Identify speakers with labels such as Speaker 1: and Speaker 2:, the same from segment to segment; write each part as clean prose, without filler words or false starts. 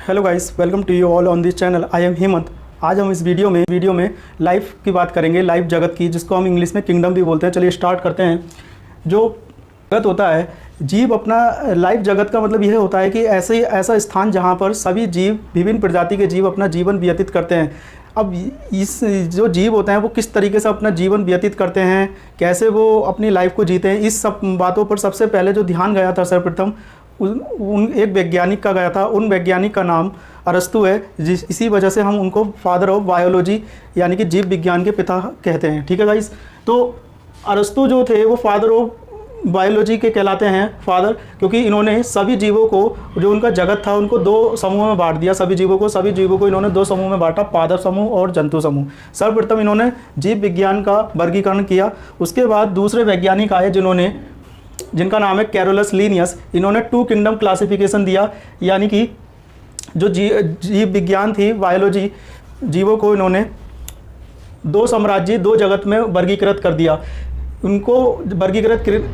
Speaker 1: Hello guys, welcome to you all on this channel. I am Hemant. आज हम इस video में लाइफ की बात करेंगे, लाइफ जगत की, जिसको हम इंग्लिश में किंगडम भी बोलते हैं। चलिए स्टार्ट करते हैं। जो जगत होता है, जीव अपना लाइफ जगत का मतलब यह होता है कि ऐसा स्थान जहाँ पर सभी जीव, विभिन्न प्रजाति के जीव अपना जीवन व्यतीत करते हैं। अब इस जो जीव होते हैं वो किस तरीके से अपना जीवन व्यतीत करते हैं, कैसे वो अपनी लाइफ को जीते हैं, इस सब बातों पर सबसे पहले जो ध्यान गया था सर्वप्रथम एक वैज्ञानिक का गया था। उन वैज्ञानिक का नाम अरस्तु है, इसी वजह से हम उनको फादर ऑफ बायोलॉजी यानी कि जीव विज्ञान के पिता कहते हैं। ठीक है गाइस, तो अरस्तु जो थे वो फादर ऑफ बायोलॉजी के कहलाते हैं, फादर, क्योंकि इन्होंने सभी जीवों को, जो उनका जगत था, उनको दो समूह में बांट दिया। सभी जीवों को इन्होंने दो समूह में बांटा, पादप समूह और जंतु समूह। सर्वप्रथम इन्होंने जीव विज्ञान का वर्गीकरण किया। उसके बाद दूसरे वैज्ञानिक आए जिनका नाम है कैरोलस लीनियस। इन्होंने 2 किंगडम क्लासिफिकेशन दिया, यानी कि जो जीव विज्ञान थी, बायोलॉजी, जीवों को इन्होंने 2 साम्राज्य, 2 जगत में वर्गीकृत कर दिया। उनको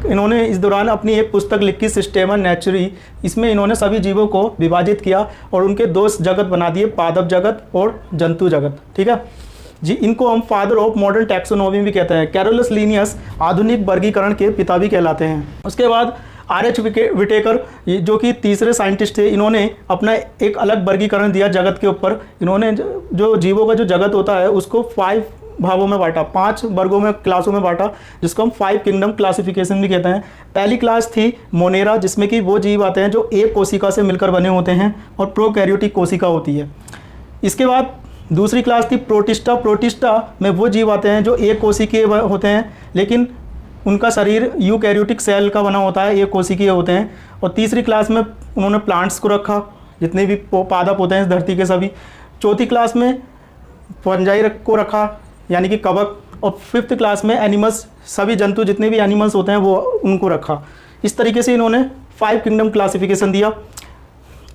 Speaker 1: इन्होंने इस दौरान अपनी एक पुस्तक लिखी, सिस्टेमा नेचुरी। इसमें इन्होंने सभी जीवों को विभाजित किया और उनके 2 जगत बना दिए, पादप जगत और जंतु जगत। ठीक है जी, इनको हम फादर ऑफ मॉडर्न टैक्सोनॉमी भी कहते हैं। कैरोलस लीनियस आधुनिक वर्गीकरण के पिता भी कहलाते हैं। उसके बाद आर.एच. विटेकर, जो कि तीसरे साइंटिस्ट थे, इन्होंने अपना एक अलग वर्गीकरण दिया जगत के ऊपर। इन्होंने जो जीवों का जो जगत होता है उसको 5 भागों में बांटा, 5 वर्गों में, क्लासों में बांटा, जिसको हम 5 किंगडम क्लासिफिकेशन भी कहते हैं। पहली क्लास थी मोनेरा, जिसमें कि वो जीव आते हैं जो एक कोशिका से मिलकर बने होते हैं और प्रोकैरियोटिक कोशिका होती है। इसके बाद दूसरी क्लास थी प्रोटिस्टा। प्रोटिस्टा में वो जीव आते हैं जो एक कोशिकीय होते हैं, लेकिन उनका शरीर यूकैरियोटिक सेल का बना होता है, एक कोशिकीय होते हैं। और तीसरी क्लास में उन्होंने प्लांट्स को रखा, जितने भी पादप होते हैं इस धरती के सभी। चौथी क्लास में फंजाई को रखा, यानी कि कवक। और 5th क्लास में एनिमल्स, सभी जंतु, जितने भी एनिमल्स होते हैं वो उनको रखा। इस तरीके से इन्होंने 5 किंगडम क्लासिफिकेशन दिया।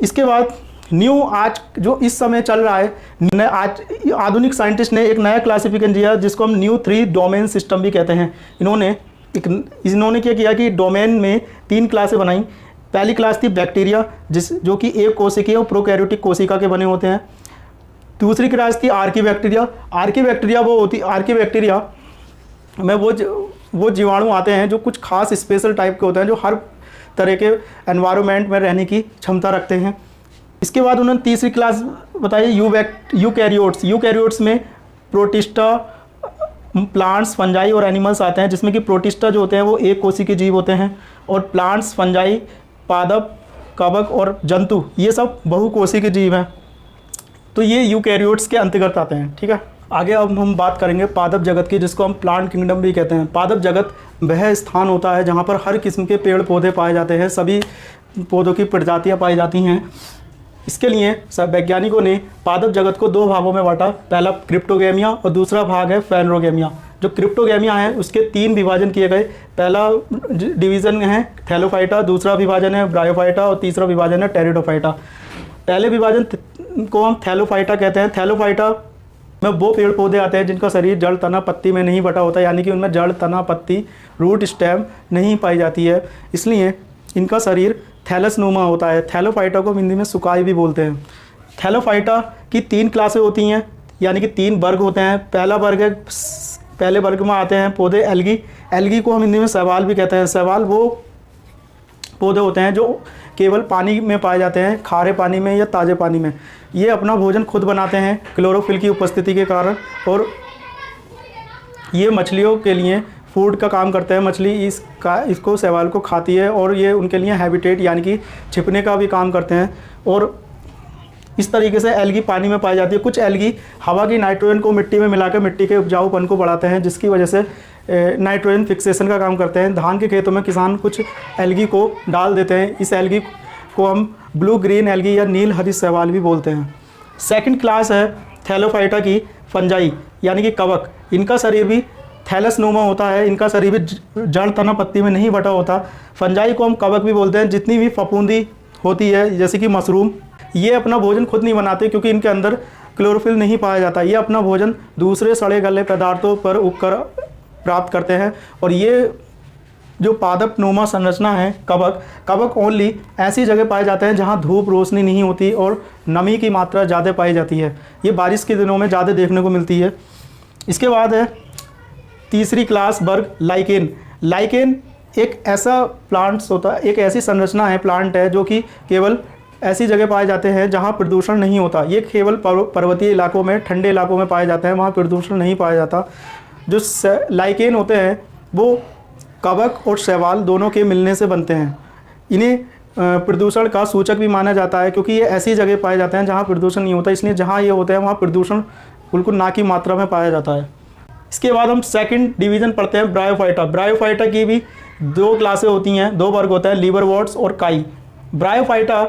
Speaker 1: इसके बाद आज जो इस समय चल रहा है, आज आधुनिक साइंटिस्ट ने एक नया क्लासिफिकेशन दिया, जिसको हम न्यू 3 डोमेन सिस्टम भी कहते हैं। इन्होंने क्या किया कि डोमेन में 3 क्लासें बनाई। पहली क्लास थी बैक्टीरिया, जो कि एक कोशिकीय और प्रोकैरियोटिक कोशिका के बने होते हैं। दूसरी क्लास थी आर्कीबैक्टीरिया। आर्कीबैक्टीरिया में वो जीवाणु आते हैं जो कुछ खास स्पेशल टाइप के होते हैं, जो हर तरह के एनवायरनमेंट में रहने की क्षमता रखते हैं। इसके बाद उन्होंने तीसरी क्लास बताई यूकैरियोट्स। यूकैरियोट्स में प्रोटिस्टा, प्लांट्स, फंजाई और एनिमल्स आते हैं, जिसमें कि प्रोटिस्टा जो होते हैं वो एक कोशिकीय जीव होते हैं, और प्लांट्स, फंजाई, पादप, कवक और जंतु, ये सब बहुकोशिकीय जीव हैं। तो ये यूकैरियोट्स के अंतर्गत आते हैं। ठीक है, आगे अब हम बात करेंगे पादप जगत की, जिसको हम प्लांट किंगडम भी कहते हैं। पादप जगत वह स्थान होता है जहाँ पर हर किस्म के पेड़ पौधे पाए जाते हैं, सभी पौधों की प्रजातियाँ पाई जाती हैं। इसके लिए सब वैज्ञानिकों ने पादप जगत को 2 भागों में बांटा। पहला क्रिप्टोगेमिया और दूसरा भाग है फेनरोगेमिया। जो क्रिप्टोगेमिया है उसके 3 विभाजन किए गए। पहला डिवीज़न है थैलोफाइटा, दूसरा विभाजन है ब्रायोफाइटा और तीसरा विभाजन है टेरिडोफाइटा। पहले विभाजन को हम थैलोफाइटा कहते हैं। थैलोफाइटा में वो पेड़ पौधे आते हैं जिनका शरीर जड़, तना, पत्ती में नहीं बटा होता, यानी कि उनमें जड़, तना, पत्ती, रूट, स्टेम नहीं पाई जाती है, इसलिए इनका शरीर थैलसनुमा होता है। थैलोफाइटा को हिंदी में सुकाई भी बोलते हैं। थैलोफाइटा की 3 क्लासें होती हैं, यानी कि 3 वर्ग होते हैं। पहले वर्ग में आते हैं पौधे एल्गी। एल्गी को हम हिंदी में शैवाल भी कहते हैं। शैवाल वो पौधे होते हैं जो केवल पानी में पाए जाते हैं, खारे पानी में या ताज़े पानी में। ये अपना भोजन खुद बनाते हैं क्लोरोफिल की उपस्थिति के कारण, और ये मछलियों के लिए फूड का काम करते हैं। मछली इसको शैवाल को खाती है, और ये उनके लिए हैबिटेट यानी कि छिपने का भी काम करते हैं। और इस तरीके से एल्गी पानी में पाई जाती है। कुछ एल्गी हवा की नाइट्रोजन को मिट्टी में मिलाकर मिट्टी के उपजाऊपन को बढ़ाते हैं, जिसकी वजह से नाइट्रोजन फिक्सेशन का काम करते हैं। धान के खेतों में किसान कुछ एल्गी को डाल देते हैं। इस एल्गी को हम ब्लू ग्रीन एल्गी या नील हरी शैवाल भी बोलते हैं। सेकंड क्लास है थैलोफाइटा की फंजाई, यानी कि कवक। इनका शरीर भी थैलसनुमा होता है, इनका शरीर भी जड़, तना, पत्ती में नहीं बटा होता। फंजाई को हम कवक भी बोलते हैं। जितनी भी फफूंदी होती है, जैसे कि मशरूम, ये अपना भोजन खुद नहीं बनाते, क्योंकि इनके अंदर क्लोरोफिल नहीं पाया जाता। ये अपना भोजन दूसरे सड़े गले पदार्थों पर उगकर प्राप्त करते हैं, और ये जो पादप नुमा संरचना है कवक ओनली ऐसी जगह पाए जाते हैं जहाँ धूप रोशनी नहीं होती और नमी की मात्रा ज़्यादा पाई जाती है। ये बारिश के दिनों में ज़्यादा देखने को मिलती है। इसके बाद है तीसरी क्लास वर्ग लाइकेन। लाइकेन एक ऐसा प्लांट्स होता है, एक ऐसी संरचना है, प्लांट है जो कि केवल ऐसी जगह पाए जाते हैं जहाँ प्रदूषण नहीं होता। ये केवल पर्वतीय इलाकों में, ठंडे इलाकों में पाए जाते हैं, वहाँ प्रदूषण नहीं पाया जाता। जो लाइकेन होते हैं वो कवक और शैवाल दोनों के मिलने से बनते हैं। इन्हें प्रदूषण का सूचक भी माना जाता है क्योंकि ये ऐसी जगह पाए जाते हैं जहाँ प्रदूषण नहीं होता, इसलिए जहाँ ये होते हैं वहाँ प्रदूषण बिल्कुल ना की मात्रा में पाया जाता है। इसके बाद हम सेकंड डिवीज़न पढ़ते हैं ब्रायोफाइटा। ब्रायोफाइटा की भी 2 क्लासें होती हैं, 2 वर्ग होता है, लीवरवॉर्ट्स और काई। ब्रायोफाइटा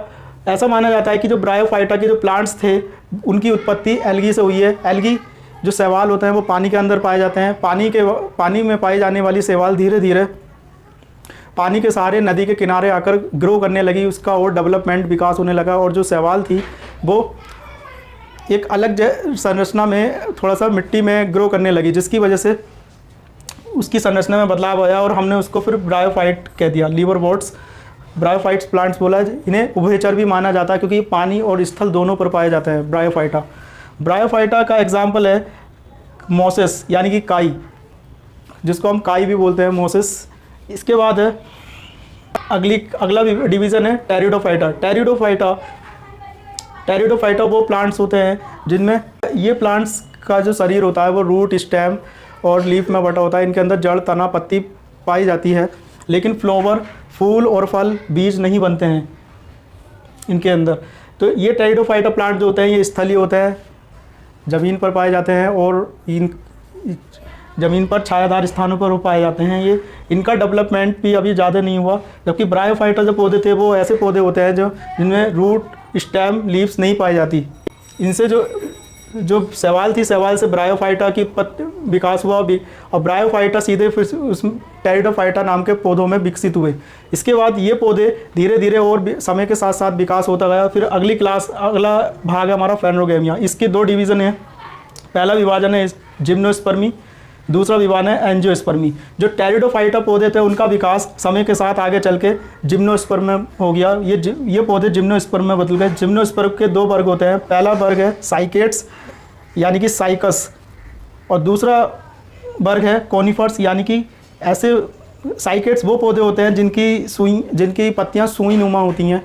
Speaker 1: ऐसा माना जाता है कि जो ब्रायोफाइटा के जो प्लांट्स थे उनकी उत्पत्ति एल्गी से हुई है। एल्गी जो शैवाल होते हैं वो पानी के अंदर पाए जाते हैं। पानी में पाई जाने वाली शैवाल धीरे धीरे पानी के सहारे नदी के किनारे आकर ग्रो करने लगी, उसका और डेवलपमेंट विकास होने लगा और जो शैवाल थी वो एक अलग संरचना में थोड़ा सा मिट्टी में ग्रो करने लगी, जिसकी वजह से उसकी संरचना में बदलाव आया और हमने उसको फिर ब्रायोफाइट कह दिया। लीवरवॉर्ट्स ब्रायोफाइट्स प्लांट्स बोला। इन्हें उभयचर भी माना जाता है क्योंकि पानी और स्थल दोनों पर पाए जाते हैं ब्रायोफाइटा। ब्रायोफाइटा का एग्जाम्पल है मोसेस यानी कि काई, जिसको हम काई भी बोलते हैं, मोसेस। इसके बाद है अगला डिवीज़न है टेरिडोफाइटा। टेरिडोफाइटा वो प्लांट्स होते हैं जिनमें ये प्लांट्स का जो शरीर होता है वो रूट, स्टेम और लीफ में बटा होता है। इनके अंदर जड़, तना, पत्ती पाई जाती है, लेकिन फ्लावर, फूल और फल, बीज नहीं बनते हैं इनके अंदर। तो ये टेरिडोफाइटा प्लांट जो होते हैं ये स्थलीय होते हैं, ज़मीन पर पाए जाते हैं और ज़मीन पर छायादार स्थानों पर पाए जाते हैं। ये इनका डेवलपमेंट भी अभी ज़्यादा नहीं हुआ, जबकि ब्रायोफाइटा जो पौधे थे वो ऐसे पौधे होते हैं जो जिनमें रूट, स्टेम, लीव्स नहीं पाई जाती। इनसे जो शैवाल थी, शैवाल से ब्रायोफाइटा की विकास हुआ और ब्रायोफाइटा सीधे फिर उस टेरिडोफाइटा नाम के पौधों में विकसित हुए। इसके बाद ये पौधे धीरे धीरे और समय के साथ साथ विकास होता गया। फिर अगला भाग है हमारा फेनरोगेमिया। इसके 2 डिवीज़न है। पहला विभाजन है जिम्नोस्पर्मी, दूसरा विभाजन है एंजियोस्पर्मी। जो टेरिडोफाइटा पौधे थे उनका विकास समय के साथ आगे चल के जिम्नोस्पर्म में हो गया। ये पौधे जिम्नोस्पर्म में बदल गए। जिम्नोस्पर्म के 2 वर्ग होते हैं। पहला वर्ग है साइकेट्स यानी कि साइकस, और दूसरा वर्ग है कॉनिफर्स यानी कि ऐसे साइकेट्स वो पौधे होते हैं जिनकी पत्तियां सुई नुमा होती हैं,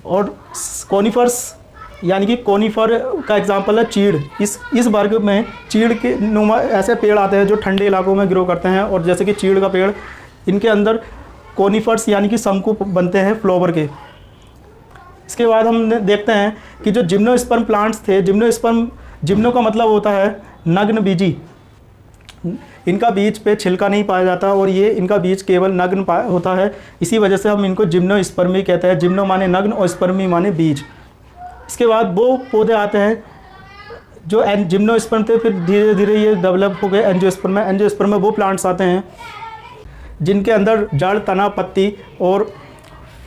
Speaker 1: और कॉनिफर्स यानी कि कॉनिफर का एग्जांपल है चीड़। इस वर्ग में चीड़ के नुमा ऐसे पेड़ आते हैं जो ठंडे इलाकों में ग्रो करते हैं, और जैसे कि चीड़ का पेड़, इनके अंदर कॉनिफर्स यानी कि शंकु बनते हैं फ्लावर के। इसके बाद हम देखते हैं कि जो जिम्नोस्पर्म प्लांट्स थे, जिम्नो का मतलब होता है नग्न बीजी। इनका बीज पे छिलका नहीं पाया जाता और ये इनका बीज केवल नग्न होता है, इसी वजह से हम इनको जिम्नोस्पर्मी कहते हैं। जिम्नो माने नग्न और स्पर्मी माने बीज। इसके बाद वो पौधे आते हैं जो जिम्नोस्पर्म थे, फिर धीरे धीरे ये डेवलप हो गए एंजियोस्पर्म में। एंजियोस्पर्म में वो प्लांट्स आते हैं जिनके अंदर जड़, तना, पत्ती और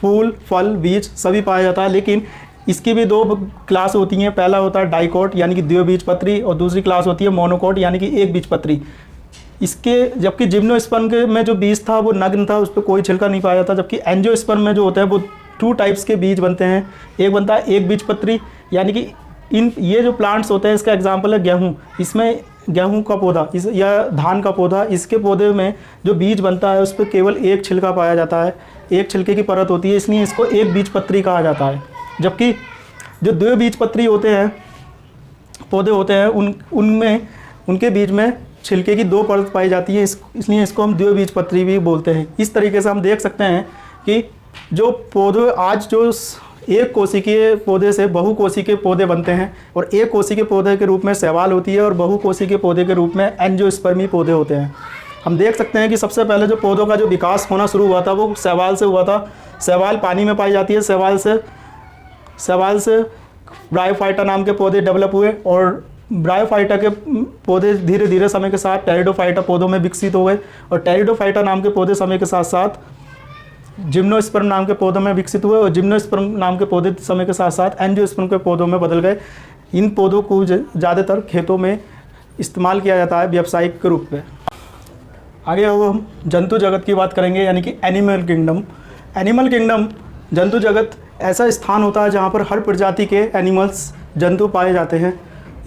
Speaker 1: फूल, फल, बीज सभी पाया जाता है। लेकिन इसकी भी 2 क्लास होती हैं। पहला होता है डाइकोट यानी कि द्विबीजपत्री, और दूसरी क्लास होती है मोनोकोट यानी कि एक बीजपत्री। जबकि जिम्नोस्पर्म में जो बीज था वो नग्न था, उस पर कोई छिलका नहीं पाया जाता। जबकि एंजियोस्पर्म में जो होता है वो 2 टाइप्स के बीज बनते हैं। एक बनता है एक बीजपत्री यानी कि ये जो प्लांट्स होते हैं, इसका एग्जाम्पल है गेहूँ। इसमें गेहूँ का पौधा या धान का पौधा, इसके पौधे में जो बीज बनता है उस पर केवल एक छिलका पाया जाता है, एक छिलके की परत होती है, इसलिए इसको एक बीजपत्री कहा जाता है। जबकि जो द्विबीजपत्री होते हैं, पौधे होते हैं, उनमें उनके बीज में छिलके की 2 परत पाई जाती है, इसलिए इसको हम द्विबीजपत्री भी बोलते हैं। इस तरीके से हम देख सकते हैं कि जो पौधे आज जो एक कोशिकीय पौधे से बहुकोशिकीय पौधे बनते हैं, और एक कोशिकीय पौधे के रूप में शैवाल होती है और बहुकोशिकीय पौधे के रूप में एंजियोस्पर्मी पौधे होते हैं। हम देख सकते हैं कि सबसे पहले जो पौधों का जो विकास होना शुरू हुआ था वो शैवाल से हुआ था। शैवाल पानी में पाई जाती है। शैवाल से ब्रायोफाइटा नाम के पौधे डेवलप हुए, और ब्रायोफाइटा के पौधे धीरे धीरे समय के साथ टेरिडोफाइटा पौधों में विकसित हो गए, और टेरिडोफाइटा नाम के पौधे समय के साथ साथ जिम्नोस्पर्म नाम के पौधों में विकसित हुए, और जिम्नोस्पर्म नाम के पौधे समय के साथ साथ एंजियोस्पर्म के पौधों में बदल गए। इन पौधों को ज़्यादातर खेतों में इस्तेमाल किया जाता है व्यावसायिक के रूप में। आगे अब हम जंतु जगत की बात करेंगे, यानी कि एनिमल किंगडम। एनिमल किंगडम, जंतु जगत ऐसा स्थान होता है जहाँ पर हर प्रजाति के एनिमल्स, जंतु पाए जाते हैं।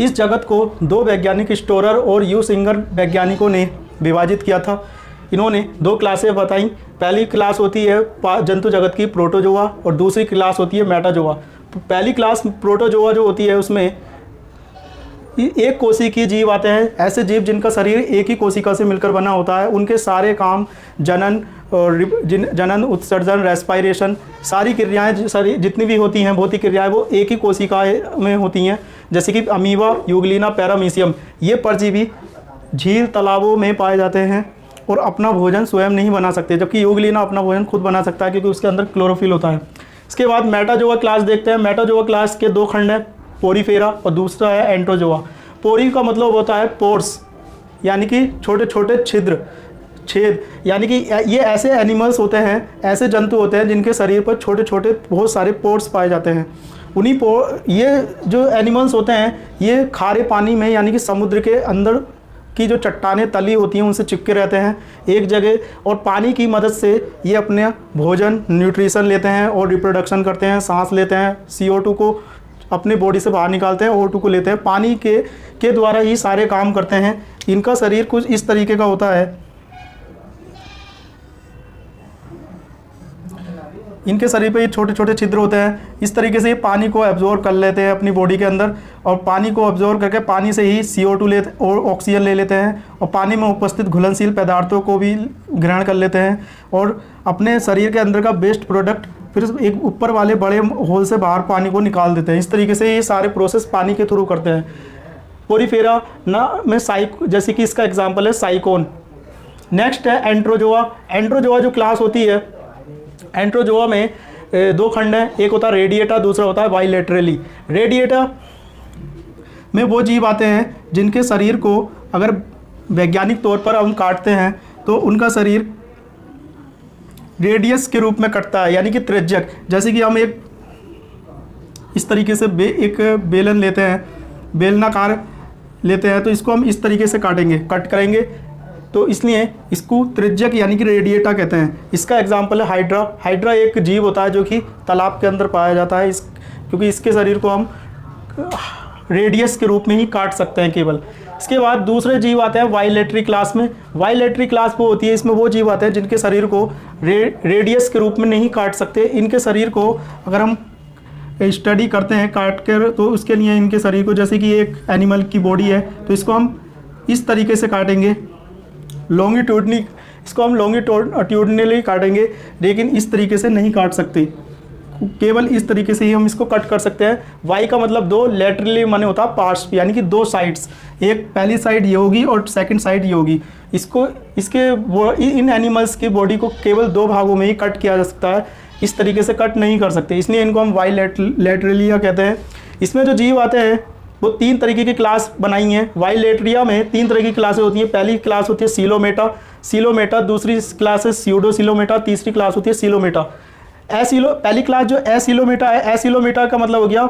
Speaker 1: इस जगत को दो वैज्ञानिक, स्टोरर और यू सिंगर वैज्ञानिकों ने विभाजित किया था। इन्होंने दो क्लासें बताई। पहली क्लास होती है जंतु जगत की प्रोटोजोआ और दूसरी क्लास होती है मेटाजोआ। पहली क्लास प्रोटोजोआ जो होती है उसमें एक कोशिकीय जीव आते हैं, ऐसे जीव जिनका शरीर एक ही कोशिका से मिलकर बना होता है। उनके सारे काम जनन और जनन, उत्सर्जन, रेस्पायरेशन, सारी क्रियाएं सारी जितनी भी होती हैं भौतिक क्रियाएं वो एक ही कोशिका में होती हैं। जैसे कि अमीबा, यूग्लिना, पैरामीशियम, ये परजीवी झील तालाबों में पाए जाते हैं और अपना भोजन स्वयं नहीं बना सकते, जबकि यूग्लिना अपना भोजन खुद बना सकता है क्योंकि उसके अंदर क्लोरोफिल होता है। इसके बाद मेटाजोआ क्लास देखते हैं। मेटाजोआ क्लास के दो खंड हैं, पोरीफेरा और दूसरा है एंट्रोजोआ। पोरी का मतलब होता है पोर्स, यानी कि छोटे छोटे छेद, यानी कि ये ऐसे एनिमल्स होते हैं, ऐसे जंतु होते हैं जिनके शरीर पर छोटे छोटे बहुत सारे पोर्स पाए जाते हैं। ये जो एनिमल्स होते हैं ये खारे पानी में, यानी कि समुद्र के अंदर की जो चट्टानें तली होती हैं उनसे चिपके रहते हैं एक जगह, और पानी की मदद से ये अपने भोजन, न्यूट्रिशन लेते हैं और रिप्रोडक्शन करते हैं, सांस लेते हैं, CO2 को अपने बॉडी से बाहर निकालते हैं, O2 को लेते हैं। पानी के द्वारा ही सारे काम करते हैं। इनका शरीर कुछ इस तरीके का होता है। इनके शरीर पे ये छोटे छोटे छिद्र होते हैं। इस तरीके से ये पानी को एब्जॉर्ब कर लेते हैं अपनी बॉडी के अंदर, और पानी को एब्जॉर्ब करके पानी से ही CO2 लेते और ऑक्सीजन ले लेते हैं, और पानी में उपस्थित घुलनशील पदार्थों को भी ग्रहण कर लेते हैं और अपने शरीर के अंदर का वेस्ट प्रोडक्ट फिर एक ऊपर वाले बड़े होल से बाहर पानी को निकाल देते हैं। इस तरीके से ये सारे प्रोसेस पानी के थ्रू करते हैं। पोरीफेरा ना में जैसे कि इसका एग्जाम्पल है साइकोन। नेक्स्ट है एंट्रोजोआ। एंट्रोजोआ जो क्लास होती है, एंट्रोजोआ में दो खंड हैं, एक होता है रेडिएटा, दूसरा होता है बाइलेटरली। रेडिएटा में वो जीव आते हैं जिनके शरीर को अगर वैज्ञानिक तौर पर हम काटते हैं तो उनका शरीर रेडियस के रूप में कटता है, यानी कि त्रिज्यक। जैसे कि हम एक इस तरीके से एक बेलन लेते हैं, बेलनाकार लेते हैं, तो इसको हम इस तरीके से कट करेंगे, तो इसलिए इसको त्रिज्यक यानी कि रेडिएटा कहते हैं। इसका एग्जाम्पल है हाइड्रा। हाइड्रा एक जीव होता है जो कि तालाब के अंदर पाया जाता है, क्योंकि इसके शरीर को हम रेडियस के रूप में ही काट सकते हैं केवल। इसके बाद दूसरे जीव आते हैं वाइलेटरी क्लास में। वाइलेटरी क्लास वो होती है, इसमें वो जीव आते हैं जिनके शरीर को रेडियस के रूप में नहीं काट सकते। इनके शरीर को अगर हम स्टडी करते हैं काट कर, तो उसके लिए इनके शरीर को, जैसे कि एक एनिमल की बॉडी है तो इसको हम इस तरीके से काटेंगे, इसको हम लॉन्गिट्यूडनली काटेंगे, लेकिन इस तरीके से नहीं काट सकते, केवल इस तरीके से ही हम इसको कट कर सकते हैं। वाई का मतलब दो, लेटरली माने होता है पार्ट्स, यानी कि दो साइड्स, एक पहली साइड ये होगी और सेकंड साइड ये होगी। इन एनिमल्स की बॉडी को केवल दो भागों में ही कट किया जा सकता है, इस तरीके से कट नहीं कर सकते, इसलिए इनको हम वाई लेटरलिया कहते हैं। इसमें जो जीव आते हैं वो तीन तरीके की क्लास बनाई हैं। वाइलेटरिया में तीन तरह की क्लासें होती हैं। पहली क्लास होती है सिलोमेटा, दूसरी क्लास है स्यूडोसिलोमेटा, तीसरी क्लास होती है सिलोमेटा। पहली क्लास जो एसिलोमेटा है, एसिलोमेटा का मतलब हो गया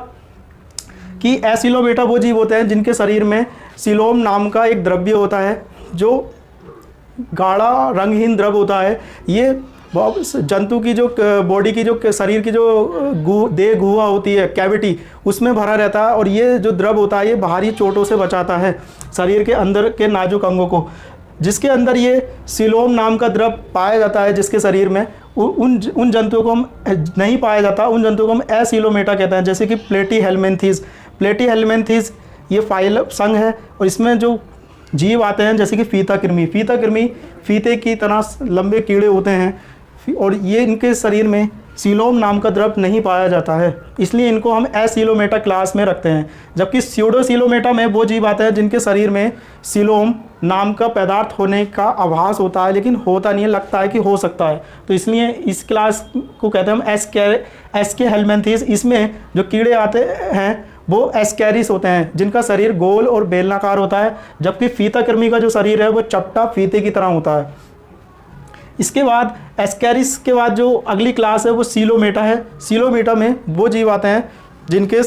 Speaker 1: कि एसिलोमेटा वो जीव होते हैं जिनके शरीर में सिलोम नाम का एक द्रव्य होता है, जो गाढ़ा रंगहीन द्रव होता है। ये जंतु की जो बॉडी की जो शरीर की जो देह गुहा होती है, कैविटी, उसमें भरा रहता है, और ये जो द्रव होता है ये बाहरी चोटों से बचाता है शरीर के अंदर के नाजुक अंगों को। जिसके अंदर ये सिलोम नाम का द्रव पाया जाता है, जिसके शरीर में उन जंतुओं को हम नहीं पाया जाता, उन जंतुओं को हम एसिलोमेटा कहते हैं। जैसे कि प्लेटीहेल्मिन्थीज ये फाइल संघ है, और इसमें जो जीव आते हैं जैसे कि फीता कृमि फीते की तरह लंबे कीड़े होते हैं, और ये इनके शरीर में सिलोम नाम का द्रव नहीं पाया जाता है, इसलिए इनको हम एसिलोमेटा क्लास में रखते हैं। जबकि स्यूडोसिलोमेटा में वो जीव आते हैं जिनके शरीर में सिलोम नाम का पदार्थ होने का आभास होता है, लेकिन होता नहीं है, लगता है कि हो सकता है, तो इसलिए इस क्लास को कहते हैं हम एस्के हेल्मेंथीस। इसमें जो कीड़े आते हैं वो एस्कैरिस होते हैं, जिनका शरीर गोल और बेलनाकार होता है, जबकि फीता कृमि का जो शरीर है वो चपटा फीते की तरह होता है। इसके बाद एस्कैरिस के बाद जो अगली क्लास है वो सिलोमेटा है। सिलोमेटा में वो जीव आते हैं जिनके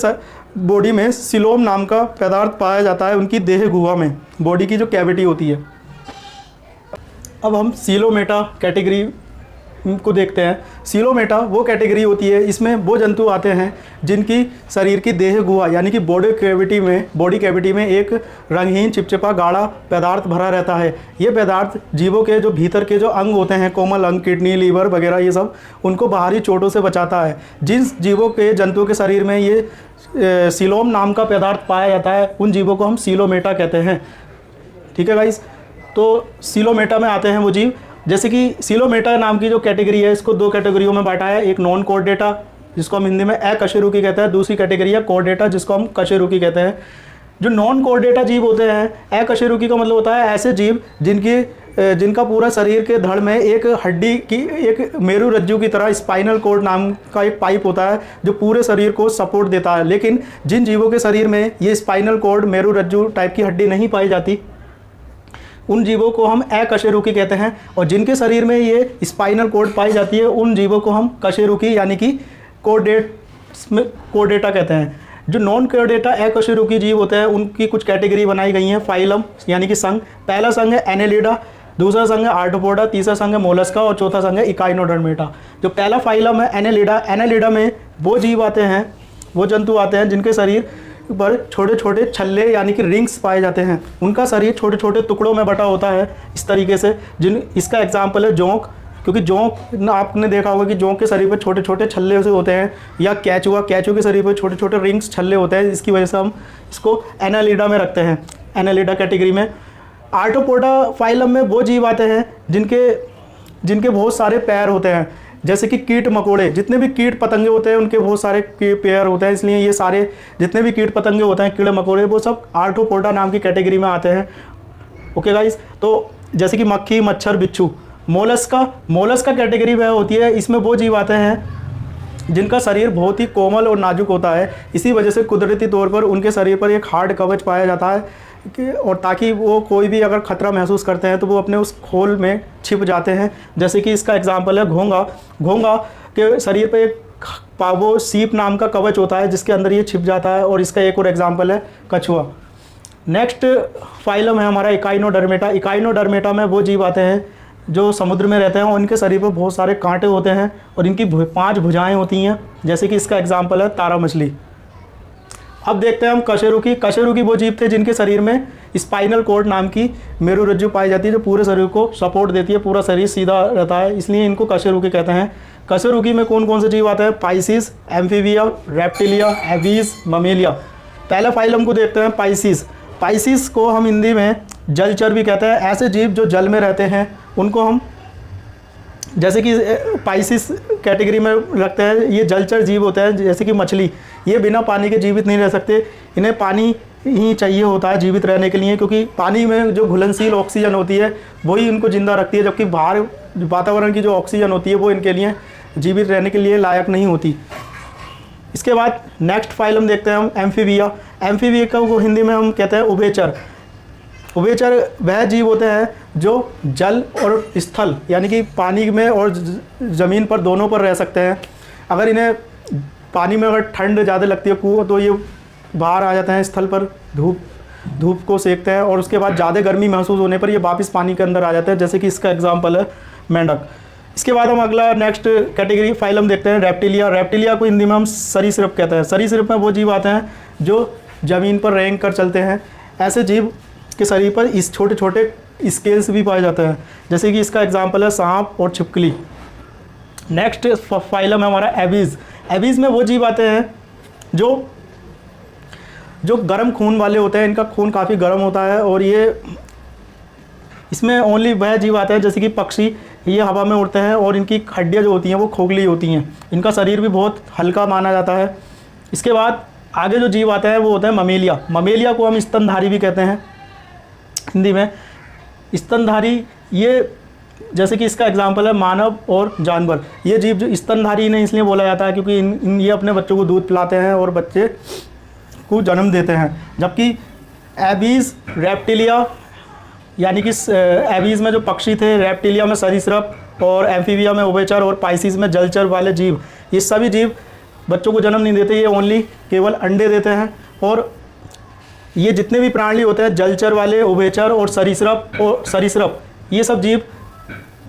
Speaker 1: बॉडी में सिलोम नाम का पदार्थ पाया जाता है, उनकी देह गुहा में, बॉडी की जो कैविटी होती है। अब हम सीलोमेटा कैटेगरी को देखते हैं। सीलोमेटा वो कैटेगरी होती है, इसमें वो जंतु आते हैं जिनकी शरीर की देह गुहा यानी कि बॉडी कैविटी में एक रंगहीन चिपचिपा गाढ़ा पदार्थ भरा रहता है। ये पदार्थ जीवों के जो भीतर के जो अंग होते हैं, कोमल अंग, किडनी, लीवर वगैरह, ये सब उनको बाहरी चोटों से बचाता है। जिन जीवों के जंतुओं के शरीर में ये सीलोम नाम का पदार्थ पाया जाता है, उन जीवों को हम सीलोमेटा कहते हैं। ठीक है गाइस, तो सीलोमेटा में आते हैं वो जीव, जैसे कि सीलोमेटा नाम की जो कैटेगरी है, इसको दो कैटेगरियों में बांटा है। एक नॉन कॉर्डेटा जिसको हम हिंदी में अकशेरुकी कहते हैं, दूसरी कैटेगरी है कॉर्डेटा जिसको हम कशेरुकी कहते हैं। जो नॉन कॉर्डेटा जीव होते हैं, अकशेरुकी का मतलब होता है ऐसे जीव जिनका पूरा शरीर के धड़ में एक हड्डी की, एक मेरु रज्जु की तरह स्पाइनल कॉर्ड नाम का एक पाइप होता है जो पूरे शरीर को सपोर्ट देता है। लेकिन जिन जीवों के शरीर में ये स्पाइनल कॉर्ड, मेरु रज्जु टाइप की हड्डी नहीं पाई जाती, उन जीवों को हम अकशेरुकी कहते हैं। और जिनके शरीर में ये स्पाइनल कॉर्ड पाई जाती है, उन जीवों को हम कशेरुकी यानी कि कॉर्डेटा कहते हैं। जो नॉन कॉर्डेटा अकशेरुकी जीव होते हैं, उनकी कुछ कैटेगरी बनाई गई हैं, फाइलम यानी कि संघ। पहला संघ है एनेलिडा, दूसरा संघ है आर्थ्रोपोडा, तीसरा संघ है मोलस्का और चौथा संघ है इकाइनोडर्मेटा। जो पहला फाइलम है एनेलिडा में वो जीव आते हैं, वो जंतु आते हैं जिनके शरीर पर छोटे छोटे छल्ले यानी कि रिंग्स पाए जाते हैं। उनका शरीर छोटे छोटे टुकड़ों में बटा होता है इस तरीके से। इसका एग्जाम्पल है जोंक, क्योंकि जोंक आपने देखा होगा कि जोंक के शरीर पर छोटे छोटे छल्ले से होते हैं, या कैचुआ के शरीर पर छोटे छोटे रिंग्स छल्ले होते हैं। इसकी वजह से हम इसको एनालिडा में रखते हैं, एनालिडा कैटेगरी में। आर्थ्रोपोडा फाइलम में वो जीव आते हैं जिनके बहुत सारे पैर होते हैं, जैसे कि कीट मकोड़े। जितने भी कीट पतंगे होते हैं उनके बहुत सारे पैर होते हैं, इसलिए ये सारे जितने भी कीट पतंगे होते हैं, कीड़े मकोड़े, वो सब आर्थ्रोपोडा नाम की कैटेगरी में आते हैं। ओके गाइस, तो जैसे कि मक्खी, मच्छर, बिच्छू। मोलस्का कैटेगरी वह होती है, इसमें वो जीव आते हैं जिनका शरीर बहुत ही कोमल और नाजुक होता है। इसी वजह से कुदरती तौर पर उनके शरीर पर एक हार्ड कवच पाया जाता है और ताकि वो कोई भी अगर ख़तरा महसूस करते हैं तो वो अपने उस खोल में छिप जाते हैं। जैसे कि इसका एग्जांपल है घोंगा के शरीर पे एक पावो सीप नाम का कवच होता है जिसके अंदर ये छिप जाता है। और इसका एक और एग्जांपल है कछुआ। नेक्स्ट फाइलम है हमारा इकाइनोडर्मेटा में वो जीव आते हैं जो समुद्र में रहते हैं और इनके शरीर पर बहुत सारे कांटे होते हैं और इनकी 5 भुजाएँ होती हैं, जैसे कि इसका एग्जाम्पल है तारा मछली। अब देखते हैं हम कशेरुकी वो जीव थे जिनके शरीर में स्पाइनल कॉर्ड नाम की मेरु रज्जु पाई जाती है जो पूरे शरीर को सपोर्ट देती है, पूरा शरीर सीधा रहता है, इसलिए इनको कशेरुकी कहते हैं। कशेरुकी में कौन कौन से जीव आते हैं? Pisces, amphibia, reptilia, aves, Mammalia. पहले फाइलम को देखते हैं पाइसिस को हम हिंदी में जलचर भी कहते हैं। ऐसे जीव जो जल में रहते हैं उनको हम जैसे कि पाइसिस कैटेगरी में रखते हैं। ये जलचर जीव होते हैं, जैसे कि मछली, ये बिना पानी के जीवित नहीं रह सकते, इन्हें पानी ही चाहिए होता है जीवित रहने के लिए, क्योंकि पानी में जो घुलनशील ऑक्सीजन होती है वही इनको जिंदा रखती है, जबकि बाहर वातावरण की जो ऑक्सीजन होती है वो इनके लिए जीवित रहने के लिए लायक नहीं होती। इसके बाद नेक्स्ट फाइलम देखते हैं हम एम्फीबिया को हिंदी में हम कहते हैं उभयचर वह जीव होते हैं जो जल और स्थल यानी कि पानी में और ज़मीन पर दोनों पर रह सकते हैं। अगर इन्हें पानी में अगर ठंड ज़्यादा लगती है तो ये बाहर आ जाते हैं स्थल पर, धूप को सेकते हैं और उसके बाद ज़्यादा गर्मी महसूस होने पर ये वापस पानी के अंदर आ जाते हैं, जैसे कि इसका एग्जाम्पल है मेंढक। इसके बाद हम अगला नेक्स्ट कैटेगरी फाइलम देखते हैं रेप्टिलिया को हिंदी में हम सरीसृप कहते हैं। सरीसृप में वो जीव आते हैं जो ज़मीन पर रेंग कर चलते हैं। ऐसे जीव के शरीर पर इस छोटे छोटे स्केल्स भी पाए जाते हैं, जैसे कि इसका एग्जाम्पल है सांप और छिपकली। नेक्स्ट फाइलम है हमारा एवीज में वो जीव आते हैं जो गर्म खून वाले होते हैं, इनका खून काफ़ी गर्म होता है और इसमें ओनली वह जीव आते हैं जैसे कि पक्षी, ये हवा में उड़ते हैं और इनकी हड्डियाँ जो होती हैं वो खोखली होती हैं, इनका शरीर भी बहुत हल्का माना जाता है। इसके बाद आगे जो जीव आते हैं वो होते हैं ममेलिया को हम स्तनधारी भी कहते हैं हिंदी में। स्तनधारी ये जैसे कि इसका एग्जाम्पल है मानव और जानवर। ये जीव जो स्तनधारी इन्हें इसलिए बोला जाता है क्योंकि ये अपने बच्चों को दूध पिलाते हैं और बच्चे को जन्म देते हैं। जबकि एवीज, रेप्टिलिया यानी कि एवीज में जो पक्षी थे, रेप्टिलिया में सरीसृप और एम्फीबिया में उभयचर और पाइसिस में जलचर वाले जीव, ये सभी जीव बच्चों को जन्म नहीं देते, ये ओनली केवल अंडे देते हैं। और ये जितने भी प्राणी होते हैं, जलचर वाले, उभयचर और सरीसृप, ये सब जीव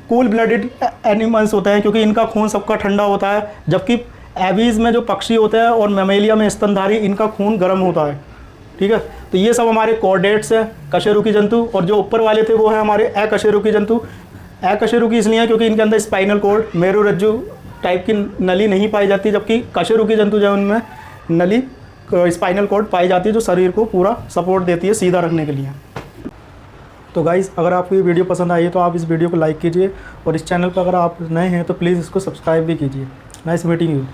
Speaker 1: कूल ब्लडेड एनिमल्स होते हैं क्योंकि इनका खून सबका ठंडा होता है, जबकि एबीज में जो पक्षी होते हैं और मेमेलिया में स्तनधारी, इनका खून गर्म होता है। ठीक है, तो ये सब हमारे कॉर्डेट्स हैं, कशेरुकी जंतु। और जो ऊपर वाले थे वो है हमारे अकशेरुकी जंतु। अकशेरुकी इसलिए है क्योंकि इनके अंदर स्पाइनल कॉर्ड, मेरुरज्जु टाइप की नली नहीं पाई जाती, जबकि कशेरुकी जंतु जो है उनमें नली, स्पाइनल कॉर्ड पाई जाती है जो शरीर को पूरा सपोर्ट देती है सीधा रखने के लिए। तो गाइज़, अगर आपको ये वीडियो पसंद आई है तो आप इस वीडियो को लाइक कीजिए, और इस चैनल पर अगर आप नए हैं तो प्लीज़ इसको सब्सक्राइब भी कीजिए। Nice meeting you.